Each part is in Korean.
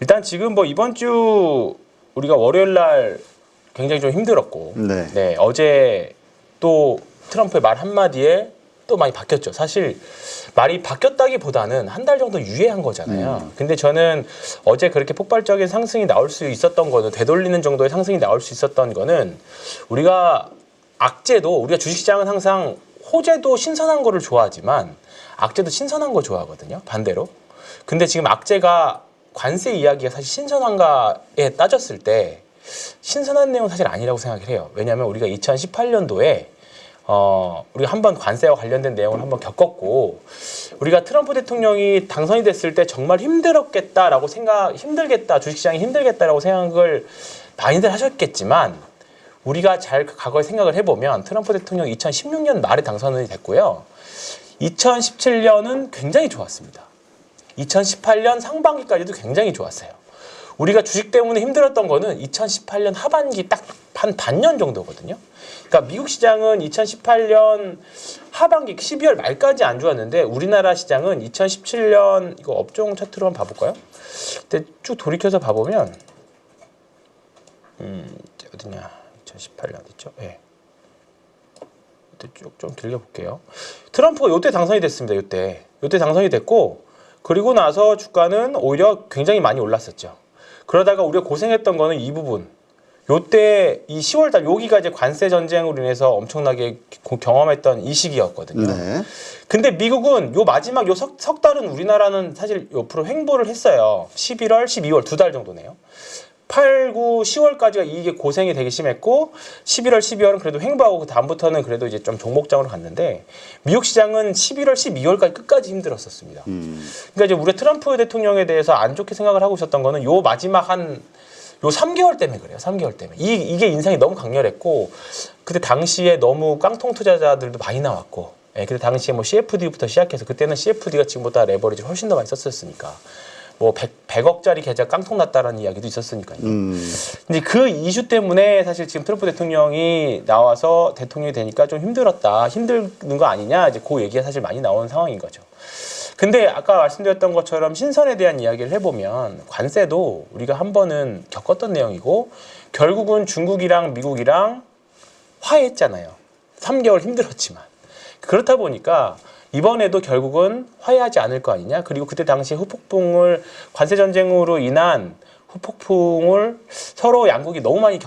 일단 지금 뭐 이번 주 우리가 월요일 날 굉장히 좀 힘들었고, 네. 네, 어제 또 트럼프의 말 한마디에 또 많이 바뀌었죠. 사실 말이 바뀌었다기보다는 한 달 정도 유예한 거잖아요. 근데 저는 어제 그렇게 폭발적인 상승이 나올 수 있었던 거는, 되돌리는 정도의 상승이 나올 수 있었던 거는, 우리가 악재도, 우리가 주식시장은 항상 호재도 신선한 거를 좋아하지만 악재도 신선한 거 좋아하거든요. 반대로. 근데 지금 악재가, 관세 이야기가 사실 신선한가에 따졌을 때 신선한 내용은 사실 아니라고 생각을 해요. 왜냐하면 우리가 2018년도에 우리가 한번 관세와 관련된 내용을 한번 겪었고, 우리가 트럼프 대통령이 당선이 됐을 때 정말 힘들었겠다라고 힘들겠다, 주식시장이 힘들겠다라고 생각을 많이들 하셨겠지만, 우리가 잘 과거에 생각을 해보면 트럼프 대통령이 2016년 말에 당선이 됐고요. 2017년은 굉장히 좋았습니다. 2018년 상반기까지도 굉장히 좋았어요. 우리가 주식 때문에 힘들었던 거는 2018년 하반기 딱 한 반년 정도거든요. 그러니까 미국 시장은 2018년 하반기 12월 말까지 안 좋았는데, 우리나라 시장은 2017년, 이거 업종 차트로 한번 봐볼까요? 근데 쭉 돌이켜서 봐보면 어디냐, 2018년 어딨죠? 예. 네. 쭉 좀 길게 볼게요. 트럼프가 요때 당선이 됐습니다. 요때 당선이 됐고, 그리고 나서 주가는 오히려 굉장히 많이 올랐었죠. 그러다가 우리가 고생했던 거는 이 부분. 요때 이 10월달, 여기가 이제 관세 전쟁으로 인해서 엄청나게 경험했던 이 시기였거든요. 네. 근데 미국은 요 마지막 요 석 달은, 우리나라는 사실 옆으로 횡보를 했어요. 11월, 12월 2달 정도네요. 8, 9, 10월까지가 이게 고생이 되게 심했고, 11월, 12월은 그래도 횡보하고, 그 다음부터는 그래도 이제 좀 종목장으로 갔는데, 미국 시장은 11월, 12월까지 끝까지 힘들었었습니다. 그러니까 이제 우리 트럼프 대통령에 대해서 안 좋게 생각을 하고 있었던 거는 요 마지막 요 3개월 때문에 그래요. 3개월 때문에. 이게 인상이 너무 강렬했고, 그때 당시에 너무 깡통 투자자들도 많이 나왔고, 예, 그때 당시에 뭐 CFD부터 시작해서, 그때는 CFD가 지금보다 레버리지 훨씬 더 많이 썼었으니까. 뭐 100억짜리 계좌 깡통 났다라는 이야기도 있었으니까요. 근데 그 이슈 때문에 사실 지금 트럼프 대통령이 나와서 대통령이 되니까 좀 힘들었다, 힘드는 거 아니냐, 이제 그 얘기가 사실 많이 나오는 상황인 거죠. 근데 아까 말씀드렸던 것처럼 신선에 대한 이야기를 해보면, 관세도 우리가 한 번은 겪었던 내용이고, 결국은 중국이랑 미국이랑 화해했잖아요. 3개월 힘들었지만. 그렇다 보니까 이번에도 결국은 화해하지 않을 거 아니냐. 그리고 그때 당시 후폭풍을, 관세 전쟁으로 인한 후폭풍을 서로 양국이 너무 많이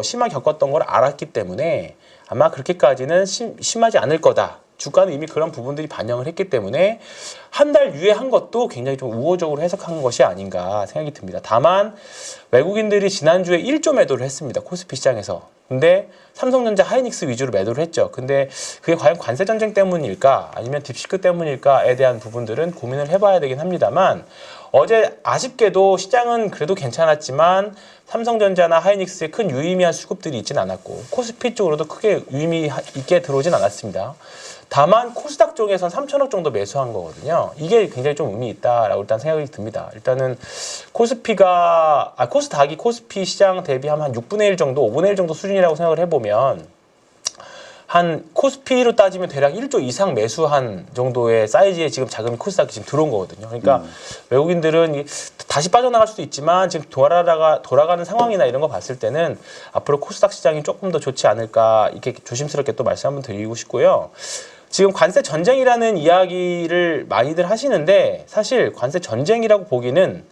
심하게 겪었던 걸 알았기 때문에 아마 그렇게까지는 심하지 않을 거다. 주가는 이미 그런 부분들이 반영을 했기 때문에 한 달 유예한 것도 굉장히 좀 우호적으로 해석한 것이 아닌가 생각이 듭니다. 다만 외국인들이 지난주에 1조 매도를 했습니다. 코스피 시장에서. 근데 삼성전자, 하이닉스 위주로 매도를 했죠. 근데 그게 과연 관세 전쟁 때문일까, 아니면 딥시크 때문일까에 대한 부분들은 고민을 해봐야 되긴 합니다만, 어제 아쉽게도 시장은 그래도 괜찮았지만 삼성전자나 하이닉스에 큰 유의미한 수급들이 있진 않았고, 코스피 쪽으로도 크게 유의미 있게 들어오진 않았습니다. 다만 코스닥 쪽에선 3천억 정도 매수한 거거든요. 이게 굉장히 좀 의미 있다라고 일단 생각이 듭니다. 일단은 코스닥이 코스피 시장 대비하면 한 6분의 1 정도, 5분의 1 정도 수준이라고 생각을 해보면, 한 코스피로 따지면 대략 1조 이상 매수한 정도의 사이즈의 지금 자금이 코스닥이 지금 들어온 거거든요. 그러니까 외국인들은 다시 빠져나갈 수도 있지만, 지금 돌아가는 상황이나 이런 거 봤을 때는 앞으로 코스닥 시장이 조금 더 좋지 않을까, 이렇게 조심스럽게 또 말씀 한번 드리고 싶고요. 지금 관세 전쟁이라는 이야기를 많이들 하시는데, 사실 관세 전쟁이라고 보기는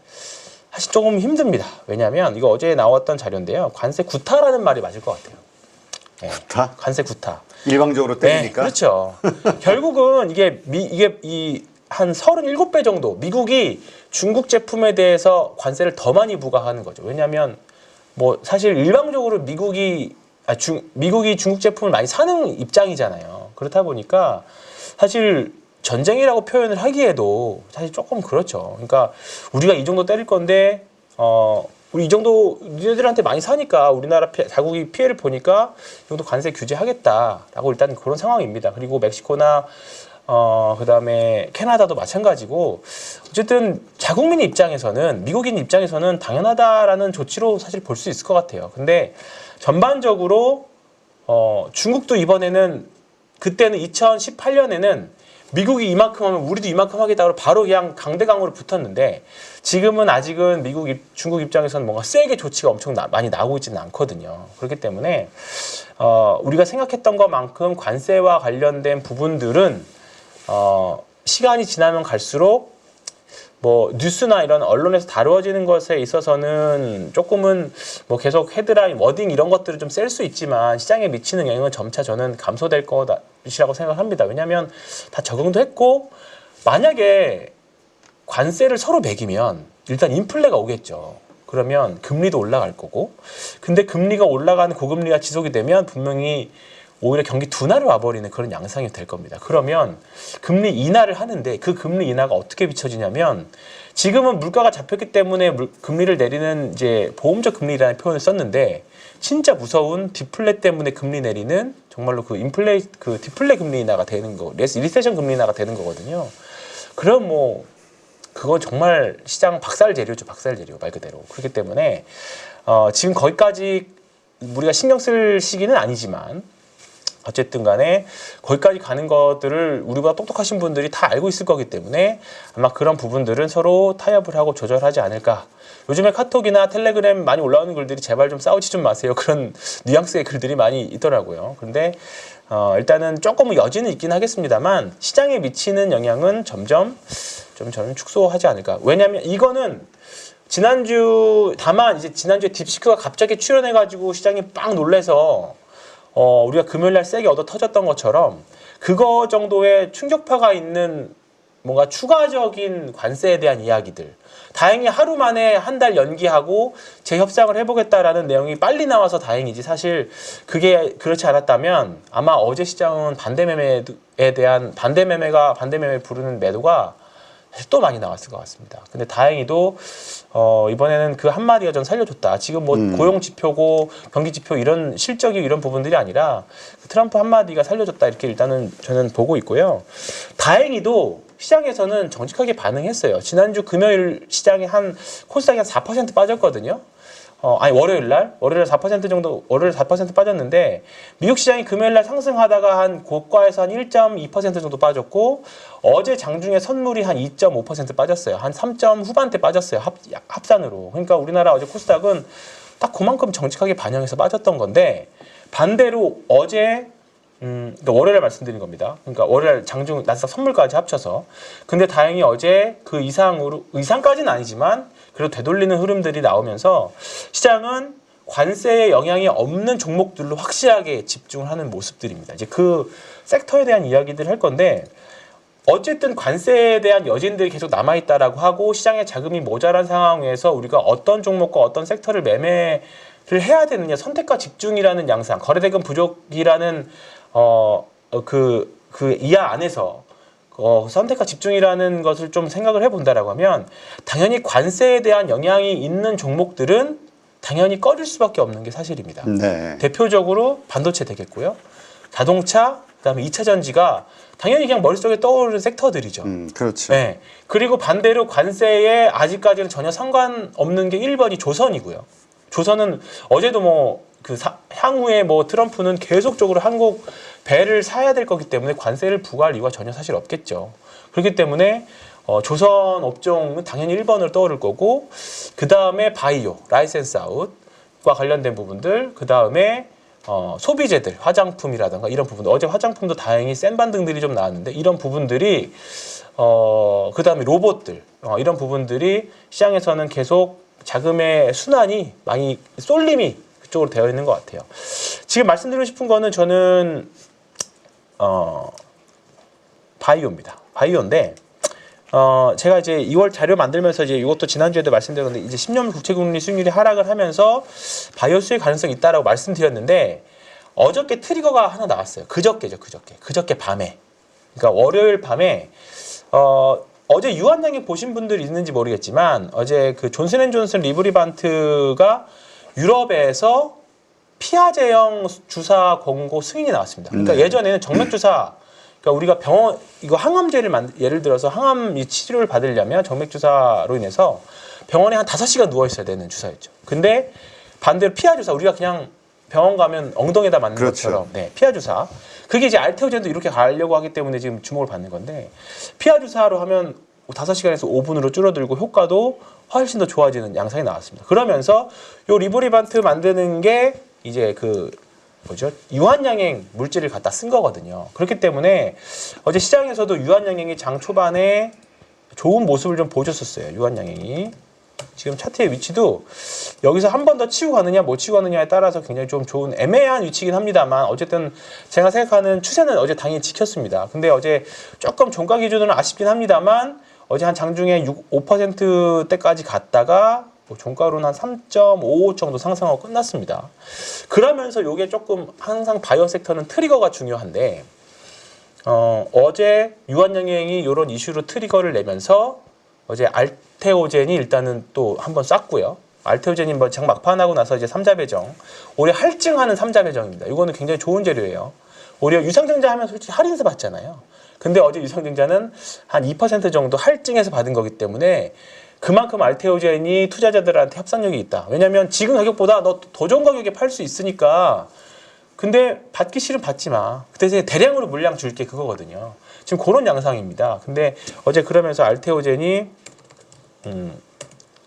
사실 조금 힘듭니다. 왜냐하면 이거 어제 나왔던 자료인데요. 관세 구타라는 말이 맞을 것 같아요. 네, 구타? 관세 구타. 일방적으로 때리니까. 네, 그렇죠. 결국은 이게 한 37배 정도 미국이 중국 제품에 대해서 관세를 더 많이 부과하는 거죠. 왜냐하면 뭐 사실 일방적으로 미국이 중국 제품을 많이 사는 입장이잖아요. 그렇다 보니까 사실 전쟁이라고 표현을 하기에도 사실 조금 그렇죠. 그러니까 우리가 이 정도 때릴 건데, 우리 이 정도 니네들한테 많이 사니까 우리나라 자국이 피해를 보니까 이 정도 관세 규제하겠다라고 일단 그런 상황입니다. 그리고 멕시코나 그다음에 캐나다도 마찬가지고, 어쨌든 자국민 입장에서는, 미국인 입장에서는 당연하다라는 조치로 사실 볼 수 있을 것 같아요. 근데 전반적으로 중국도 이번에는, 그때는 2018년에는 미국이 이만큼 하면 우리도 이만큼 하겠다고 바로 그냥 강대강으로 붙었는데 지금은 아직은 중국 입장에서는 뭔가 세게 조치가 엄청 많이 나오고 있지는 않거든요. 그렇기 때문에 우리가 생각했던 것만큼 관세와 관련된 부분들은 시간이 지나면 갈수록 뭐 뉴스나 이런 언론에서 다루어지는 것에 있어서는 조금은 뭐 계속 헤드라인, 워딩 이런 것들을 좀 셀 수 있지만 시장에 미치는 영향은 점차 저는 감소될 것이라고 생각합니다. 왜냐하면 다 적응도 했고 만약에 관세를 서로 매기면 일단 인플레가 오겠죠. 그러면 금리도 올라갈 거고 근데 금리가 올라가는 고금리가 지속이 되면 분명히 오히려 경기 둔화를 와버리는 그런 양상이 될 겁니다. 그러면 금리 인하를 하는데 그 금리 인하가 어떻게 비춰지냐면 지금은 물가가 잡혔기 때문에 금리를 내리는 이제 보험적 금리라는 표현을 썼는데 진짜 무서운 디플레 때문에 금리 내리는 정말로 그 디플레 금리 인하가 되는 거, 리세션 금리 인하가 되는 거거든요. 그럼 뭐 그건 정말 시장 박살 재료죠, 박살 재료 말 그대로. 그렇기 때문에 지금 거기까지 우리가 신경 쓸 시기는 아니지만. 어쨌든 간에 거기까지 가는 것들을 우리보다 똑똑하신 분들이 다 알고 있을 거기 때문에 아마 그런 부분들은 서로 타협을 하고 조절하지 않을까. 요즘에 카톡이나 텔레그램 많이 올라오는 글들이 제발 좀 싸우지 좀 마세요. 그런 뉘앙스의 글들이 많이 있더라고요. 그런데 일단은 조금은 여지는 있긴 하겠습니다만 시장에 미치는 영향은 점점 좀 저는 축소하지 않을까. 왜냐하면 이거는 다만 이제 지난주에 딥시크가 갑자기 출연해가지고 시장이 빵 놀래서 우리가 금요일날 세게 얻어 터졌던 것처럼 그거 정도의 충격파가 있는 뭔가 추가적인 관세에 대한 이야기들. 다행히 하루 만에 한 달 연기하고 재협상을 해보겠다라는 내용이 빨리 나와서 다행이지 사실 그게 그렇지 않았다면 아마 어제 시장은 반대매매 부르는 매도가 또 많이 나왔을 것 같습니다. 근데 다행히도 이번에는 그 한마디가 전 살려줬다. 지금 뭐 고용 지표고 경기 지표 이런 실적이 이런 부분들이 아니라 그 트럼프 한마디가 살려줬다 이렇게 일단은 저는 보고 있고요. 다행히도 시장에서는 정직하게 반응했어요. 지난주 금요일 시장이 코스닥이 한 4% 빠졌거든요. 월요일 4% 정도, 월요일 4% 빠졌는데, 미국 시장이 금요일 날 상승하다가 한 고가에서 한 1.2% 정도 빠졌고, 어제 장중에 선물이 한 2.5% 빠졌어요. 한 3점 후반대 빠졌어요. 합산으로. 그러니까 우리나라 어제 코스닥은 딱 그만큼 정직하게 반영해서 빠졌던 건데, 반대로 어제, 그러니까 월요일에 말씀드린 겁니다. 그러니까 월요일 장중 나스닥 선물까지 합쳐서. 근데 다행히 어제 그 이상까지는 아니지만, 그리고 되돌리는 흐름들이 나오면서 시장은 관세에 영향이 없는 종목들로 확실하게 집중을 하는 모습들입니다. 이제 그 섹터에 대한 이야기들을 할 건데 어쨌든 관세에 대한 여진들이 계속 남아있다라고 하고 시장에 자금이 모자란 상황에서 우리가 어떤 종목과 어떤 섹터를 매매를 해야 되느냐 선택과 집중이라는 양상 거래대금 부족이라는 그 이하 안에서 선택과 집중이라는 것을 좀 생각을 해본다라고 하면 당연히 관세에 대한 영향이 있는 종목들은 당연히 꺼질 수밖에 없는 게 사실입니다. 네. 대표적으로 반도체 되겠고요. 자동차, 그다음에 2차 전지가 당연히 그냥 머릿속에 떠오르는 섹터들이죠. 그렇죠. 네. 그리고 반대로 관세에 아직까지는 전혀 상관없는 게 1번이 조선이고요. 조선은 어제도 향후에 트럼프는 계속적으로 한국 배를 사야 될 거기 때문에 관세를 부과할 이유가 전혀 사실 없겠죠. 그렇기 때문에 조선 업종은 당연히 1번을 떠오를 거고 그 다음에 바이오, 라이센스 아웃과 관련된 부분들 그 다음에 소비재들, 화장품이라든가 이런 부분들 어제 화장품도 다행히 센 반등들이 좀 나왔는데 이런 부분들이 그 다음에 로봇들 이런 부분들이 시장에서는 계속 자금의 순환이 많이 쏠림이 그쪽으로 되어 있는 것 같아요. 지금 말씀드리고 싶은 거는 저는 바이오입니다. 바이오인데 제가 이제 2월 자료 만들면서 이제 이것도 지난주에도 말씀드렸는데 이제 10년 국채금리 수익률이 하락을 하면서 바이오 수익 가능성이 있다라고 말씀드렸는데 어저께 트리거가 하나 나왔어요. 그저께 밤에. 그러니까 월요일 밤에 어제 유한양에 보신 분들이 있는지 모르겠지만 어제 그 존슨앤존슨 리브리반트가 유럽에서 피하제형 주사 권고 승인이 나왔습니다. 그러니까 예전에는 정맥 주사, 그러니까 우리가 이거 항암제를 예를 들어서 항암 치료를 받으려면 정맥 주사로 인해서 병원에 한 5시간 누워 있어야 되는 주사였죠. 근데 반대로 피하 주사, 우리가 그냥 병원 가면 엉덩이에다 맞는 그렇죠. 것처럼 네, 피하 주사. 그게 이제 알테오젠도 이렇게 가려고 하기 때문에 지금 주목을 받는 건데 피하 주사로 하면 5시간에서 5분으로 줄어들고 효과도 훨씬 더 좋아지는 양상이 나왔습니다. 그러면서 요 리보리반트 만드는 게 이제 그 뭐죠? 유한양행 물질을 갖다 쓴 거거든요. 그렇기 때문에 어제 시장에서도 유한양행이 장 초반에 좋은 모습을 좀 보여줬었어요. 유한양행이. 지금 차트의 위치도 여기서 한 번 더 치고 가느냐 못 치고 가느냐에 따라서 굉장히 좀 좋은 애매한 위치긴 합니다만 어쨌든 제가 생각하는 추세는 어제 당연히 지켰습니다. 근데 어제 조금 종가 기준으로는 아쉽긴 합니다만 어제 한 장중에 5%대까지 갔다가 뭐 종가로는 한 3.55 정도 상승하고 끝났습니다. 그러면서 이게 조금 항상 바이오 섹터는 트리거가 중요한데 어제 유한양행이 이런 이슈로 트리거를 내면서 어제 알테오젠이 일단은 또 한번 쐈고요. 알테오젠이 뭐 장 막판하고 나서 이제 3자 배정, 올해 할증하는 3자 배정입니다. 이거는 굉장히 좋은 재료예요. 오히려 유상증자 하면 솔직히 할인해서 받잖아요. 근데 어제 유상증자는 한 2% 정도 할증해서 받은 거기 때문에 그만큼 알테오젠이 투자자들한테 협상력이 있다. 왜냐면 지금 가격보다 너 더 좋은 가격에 팔 수 있으니까. 근데 받기 싫으면 받지 마. 그 대신에 대량으로 물량 줄게 그거거든요. 지금 그런 양상입니다. 근데 어제 그러면서 알테오젠이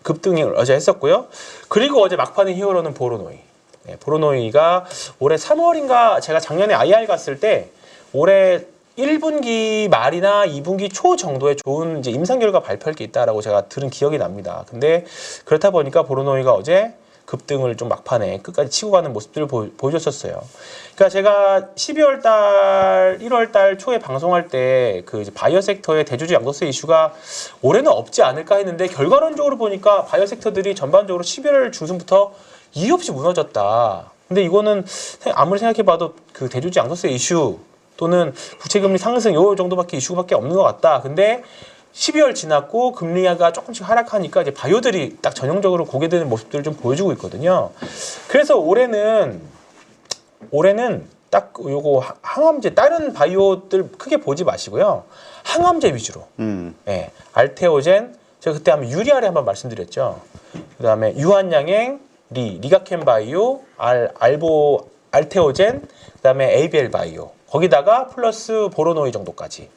급등을 어제 했었고요. 그리고 어제 막판에 히어로는 보로노이. 네, 보로노이가 올해 3월인가 제가 작년에 IR 갔을 때 올해 1분기 말이나 2분기 초 정도에 좋은 이제 임상 결과 발표할 게 있다라고 제가 들은 기억이 납니다. 근데 그렇다 보니까 보로노이가 어제 급등을 좀 막판에 끝까지 치고 가는 모습들을 보여줬었어요. 그러니까 제가 12월 달, 1월 달 초에 방송할 때 그 바이오 섹터의 대주주 양도세 이슈가 올해는 없지 않을까 했는데 결과론적으로 보니까 바이오 섹터들이 전반적으로 11월 중순부터 이유 없이 무너졌다. 근데 이거는 아무리 생각해봐도 그 대주주 양도세 이슈 또는 부채금리 상승 요 정도밖에 이슈밖에 없는 것 같다. 근데 12월 지났고 금리가 조금씩 하락하니까 이제 바이오들이 딱 전형적으로 고개 드는 모습들을 좀 보여주고 있거든요. 그래서 올해는 딱 요거 항암제 다른 바이오들 크게 보지 마시고요. 항암제 위주로. 네, 알테오젠 제가 그때 한번 유리알에 한번 말씀드렸죠. 그다음에 유한양행, 리가켄 바이오, 알테오젠, 그다음에 ABL 바이오. 거기다가 플러스 보로노이 정도까지.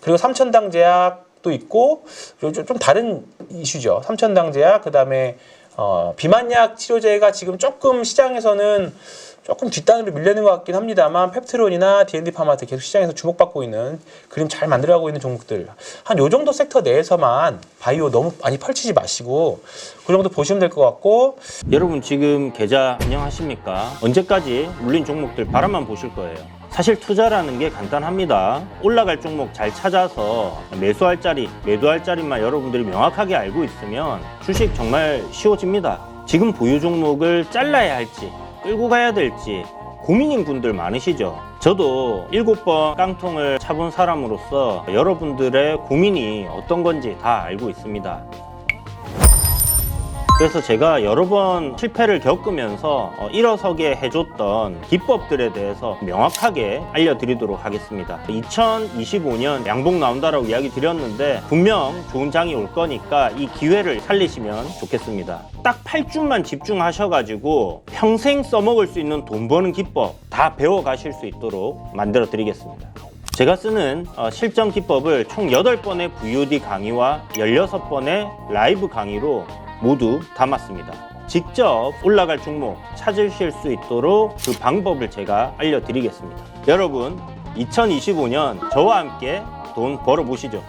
그리고 삼천당 제약도 있고 좀 다른 이슈죠. 삼천당 제약 그다음에 비만약 치료제가 지금 조금 시장에서는 조금 뒷단으로 밀리는 것 같긴 합니다만 펩트론이나 D&D 파마트 계속 시장에서 주목받고 있는 그림 잘 만들어가고 있는 종목들 한 요 정도 섹터 내에서만 바이오 너무 많이 펼치지 마시고 그 정도 보시면 될 것 같고. 여러분 지금 계좌 안녕하십니까? 언제까지 물린 종목들 바라만 보실 거예요? 사실 투자라는 게 간단합니다. 올라갈 종목 잘 찾아서 매수할 자리, 매도할 자리만 여러분들이 명확하게 알고 있으면 주식 정말 쉬워집니다. 지금 보유 종목을 잘라야 할지 끌고 가야 될지 고민인 분들 많으시죠? 저도 7번 깡통을 차본 사람으로서 여러분들의 고민이 어떤 건지 다 알고 있습니다. 그래서 제가 여러 번 실패를 겪으면서 일어서게 해줬던 기법들에 대해서 명확하게 알려드리도록 하겠습니다. 2025년 양봉 나온다라고 이야기 드렸는데 분명 좋은 장이 올 거니까 이 기회를 살리시면 좋겠습니다. 딱 8주만 집중하셔가지고 평생 써먹을 수 있는 돈 버는 기법 다 배워가실 수 있도록 만들어 드리겠습니다. 제가 쓰는 실전 기법을 총 8번의 VOD 강의와 16번의 라이브 강의로 모두 담았습니다. 직접 올라갈 종목 찾으실 수 있도록 그 방법을 제가 알려드리겠습니다. 여러분 2025년 저와 함께 돈 벌어보시죠.